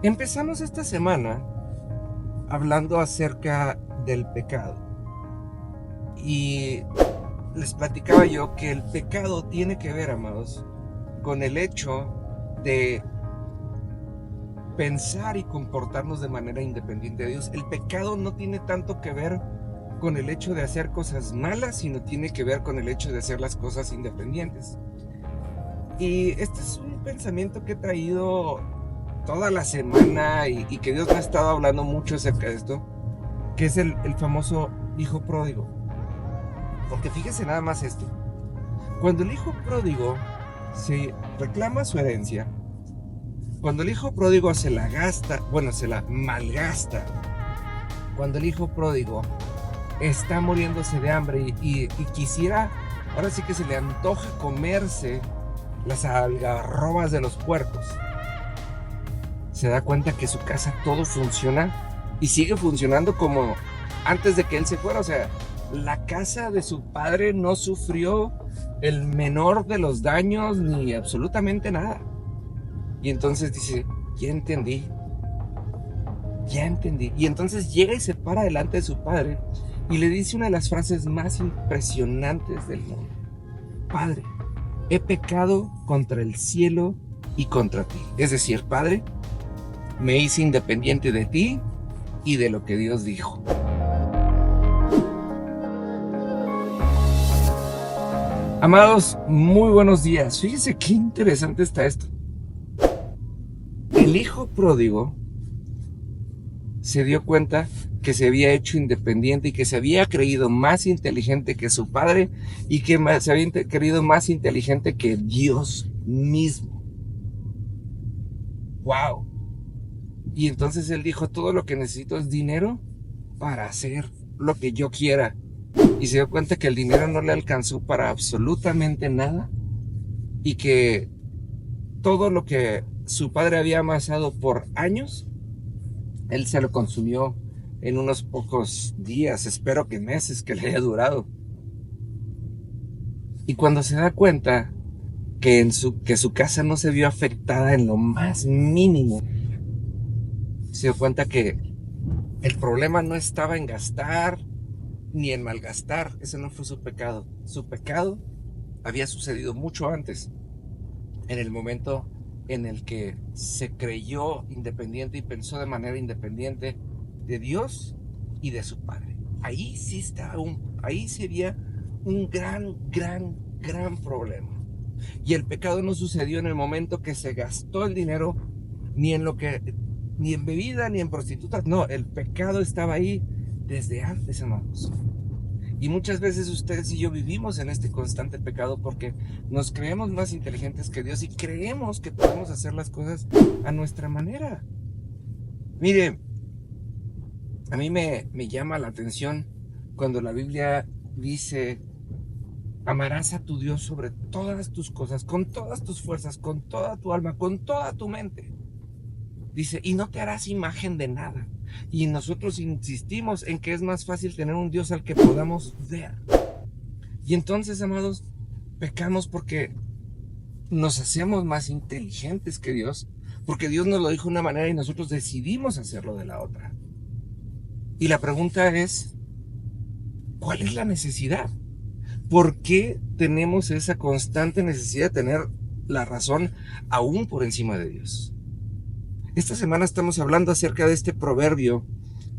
Empezamos esta semana hablando acerca del pecado y les platicaba yo que el pecado tiene que ver, amados, con el hecho de pensar y comportarnos de manera independiente de Dios. El pecado no tiene tanto que ver con el hecho de hacer cosas malas, sino tiene que ver con el hecho de hacer las cosas independientes. Y este es un pensamiento que he traído toda la semana y que Dios me ha estado hablando mucho acerca de esto, que es el famoso hijo pródigo. Porque fíjese nada más esto. Cuando el hijo pródigo se reclama su herencia, cuando el hijo pródigo se la gasta, bueno, se la malgasta, cuando el hijo pródigo está muriéndose de hambre y quisiera, ahora sí que se le antoja comerse las algarrobas de los puercos, se da cuenta que su casa todo funciona y sigue funcionando como antes de que él se fuera. O sea, la casa de su padre no sufrió el menor de los daños ni absolutamente nada. Y entonces dice, ya entendí, ya entendí. Y entonces llega y se para delante de su padre y le dice una de las frases más impresionantes del mundo. Padre, he pecado contra el cielo y contra ti. Es decir, Padre, me hice independiente de ti y de lo que Dios dijo. Amados, muy buenos días. Fíjense qué interesante está esto. El hijo pródigo se dio cuenta que se había hecho independiente y que se había creído más inteligente que su padre y que se había creído más inteligente que Dios mismo. ¡Wow! Y entonces él dijo, todo lo que necesito es dinero para hacer lo que yo quiera. Y se dio cuenta que el dinero no le alcanzó para absolutamente nada y que todo lo que su padre había amasado por años, él se lo consumió en unos pocos días, espero que meses que le haya durado. Y cuando se da cuenta que su casa no se vio afectada en lo más mínimo, se dio cuenta que el problema no estaba en gastar ni en malgastar. Ese no fue su pecado. Su pecado había sucedido mucho antes, en el momento en el que se creyó independiente y pensó de manera independiente de Dios y de su padre. Ahí sí ahí sería un gran problema. Y el pecado no sucedió en el momento que se gastó el dinero, ni en lo que, ni en bebida, ni en prostitutas. No, el pecado estaba ahí desde antes, hermanos. Y muchas veces ustedes y yo vivimos en este constante pecado porque nos creemos más inteligentes que Dios y creemos que podemos hacer las cosas a nuestra manera. Mire, a mí me llama la atención cuando la Biblia dice, amarás a tu Dios sobre todas tus cosas, con todas tus fuerzas, con toda tu alma, con toda tu mente. Dice, y no te harás imagen de nada. Y nosotros insistimos en que es más fácil tener un Dios al que podamos ver. Y entonces, amados, pecamos porque nos hacemos más inteligentes que Dios, porque Dios nos lo dijo de una manera y nosotros decidimos hacerlo de la otra. Y la pregunta es, ¿cuál es la necesidad? ¿Por qué tenemos esa constante necesidad de tener la razón aún por encima de Dios? Esta semana estamos hablando acerca de este proverbio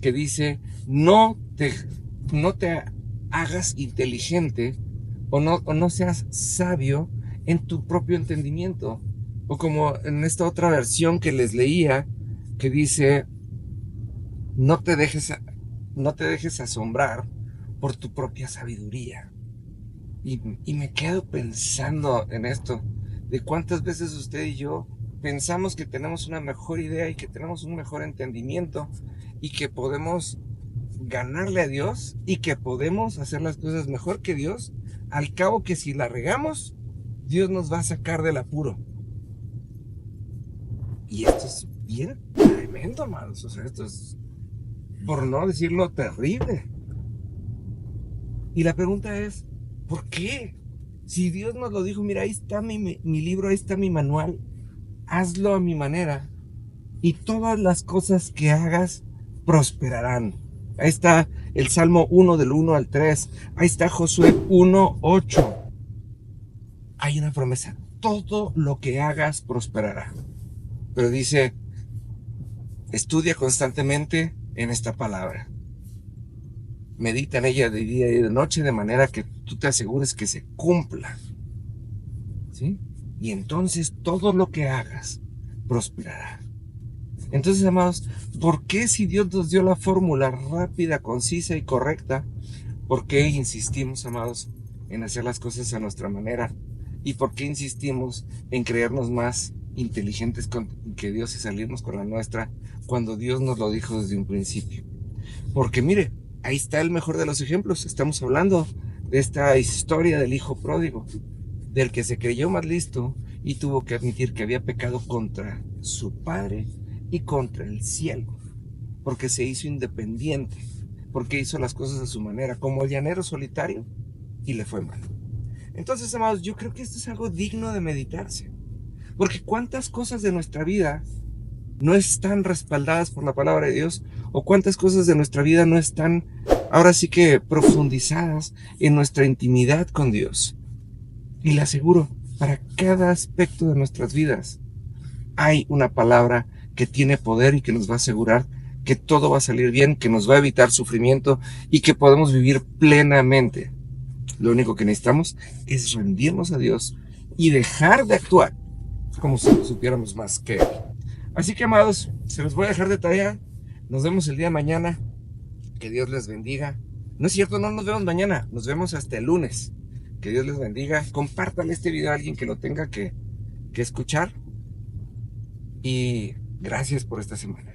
que dice, no te hagas inteligente o no seas sabio en tu propio entendimiento. O como en esta otra versión que les leía, que dice, no te dejes, no te dejes asombrar por tu propia sabiduría. Y me quedo pensando en esto, de cuántas veces usted y yo pensamos que tenemos una mejor idea y que tenemos un mejor entendimiento y que podemos ganarle a Dios y que podemos hacer las cosas mejor que Dios, al cabo que si la regamos, Dios nos va a sacar del apuro. Y esto es bien tremendo, hermanos. O sea, esto es, por no decirlo, terrible. Y la pregunta es, ¿por qué? Si Dios nos lo dijo, mira, ahí está mi libro, ahí está mi manual, hazlo a mi manera. y todas las cosas que hagas prosperarán. Ahí está el Salmo 1 del 1 al 3. Ahí está Josué 1:8. Hay una promesa. Todo lo que hagas prosperará. Pero dice, estudia constantemente en esta palabra. Medita en ella de día y de noche de manera que tú te asegures que se cumpla. ¿Sí? Y entonces todo lo que hagas prosperará. Entonces, amados, ¿por qué si Dios nos dio la fórmula rápida, concisa y correcta, por qué insistimos, amados, en hacer las cosas a nuestra manera? ¿Y por qué insistimos en creernos más inteligentes que Dios y salirnos con la nuestra cuando Dios nos lo dijo desde un principio? Porque mire, ahí está el mejor de los ejemplos. Estamos hablando de esta historia del hijo pródigo, del que se creyó más listo y tuvo que admitir que había pecado contra su padre y contra el cielo, porque se hizo independiente, porque hizo las cosas a su manera, como el llanero solitario, y le fue mal. Entonces, amados, yo creo que esto es algo digno de meditarse, porque cuántas cosas de nuestra vida no están respaldadas por la palabra de Dios, o cuántas cosas de nuestra vida no están, ahora sí que profundizadas en nuestra intimidad con Dios. Y le aseguro, para cada aspecto de nuestras vidas hay una palabra que tiene poder y que nos va a asegurar que todo va a salir bien, que nos va a evitar sufrimiento y que podemos vivir plenamente. Lo único que necesitamos es rendirnos a Dios y dejar de actuar como si supiéramos más que Él. Así que, amados, se los voy a dejar de tarea. Nos vemos el día de mañana. Que Dios les bendiga. No es cierto, no nos vemos mañana. Nos vemos hasta el lunes. Que Dios les bendiga. Compártanle este video a alguien que lo tenga que escuchar. Y gracias por esta semana.